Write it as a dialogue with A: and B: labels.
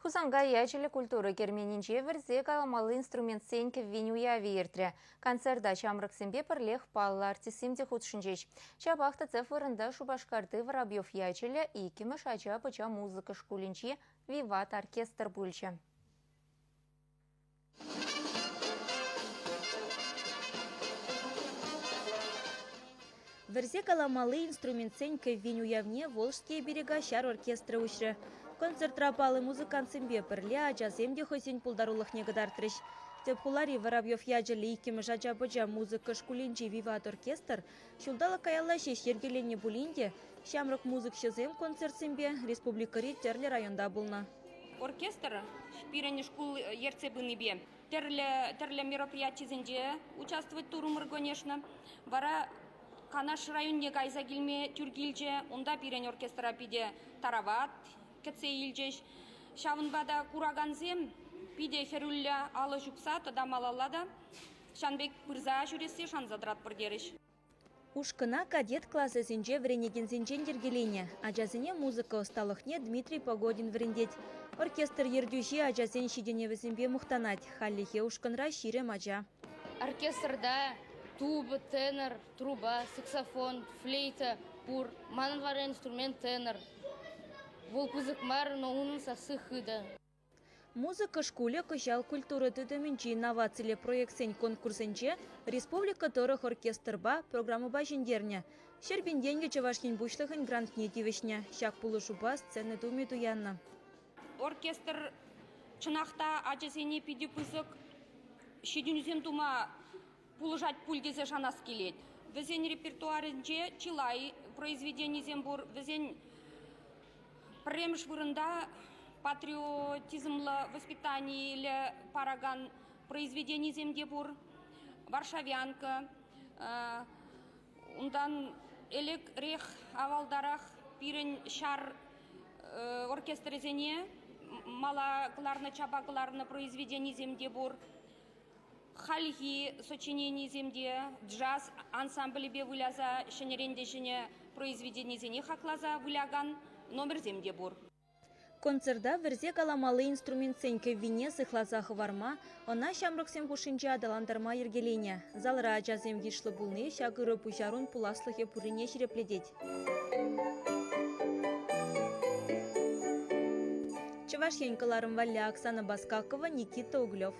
A: Хусанга ячелі культуры керменинче верзе каламалы инструмент сеньке винюя вертре. Концерда чамрыксембе пірлех паллы артисимде худшынчеч. Чабахта цифрында Шубашкарды Воробьев ячелі и кемеш ача пыча музыка шкулинче виват оркестр бульче.
B: Верзе каламалы инструмент сеньке винюявне Волжские берега шар оркестры ушры. Концерт рапалы музыкант сымбе пірле ажаземде хосень пулдарулых негодартрыш. Теп хулари Воробьев яджали иккемі жача-быча музыка шкулинче виват оркестр, шулдалы каяллаше шергелене булинде, шамрык музык шызем концерт сымбе республикари терлі районда булна.
C: Оркестр шпирени шкул ерцебыныбе. Терлі мероприятизенде участвовать турумыр, конечно. Вара Канаш районне гайза келме тюргилже, онда пирен оркестра пиде тарават, кетсе илжеш. Шавынбада кураганзем, пиде херулля алы жуксат, дамалалада. Шанбек пырза жүресе шанзадрат пырдереш.
B: Ушкына кадет классы синже вренеген синчен дергелене. Ажазыне музыка осталыхне Дмитрий Погодин врендеть. Оркестр ердюжи ажазен шиденеве симбе мухтанать. Халлихе ушкынра шире мажа.
D: Оркестрда туба, тенор, труба, саксофон, флейта, пур, манвар инструмент тенор. Волкузык мар, но унын сасы хыда.
B: Музыка шкуле кышал культуры тыдыминчи инновацияле проектсен конкурсенче республика торых оркестрба программа бажиндерня. Шербинденге чавашкин бушлыхын грантне тивешня. Шак пулышуба сцены думи туянна.
C: Оркестр чынақта ажесене пиде пызык шедюнізем тума пулыжать пульгезе шанас келет. Везен репертуарынче чилай произведение зембур, везен премш вырында патриотизмлы воспитание или параган произведений земдебур, Варшавянка, ундан элек рех авалдарах пирен шар оркестрезене, малакларны чабакларны произведений земдебур, хальхи сочинений земде, джаз ансамбль бе выляза, шенерендешене произведений зене хаклаза выляган номер земдебур.
B: Концерда верзе каламалы инструмент сеньке вине сыхлазах варма, она шамрыксем хушинче адаландарма ергелене. Залра ажазем гишлы булны, шагыры пужарун пуласлыхе пурине ширепледеть. Чаваш янькаларым Валя Оксана Баскакова, Никита Углев.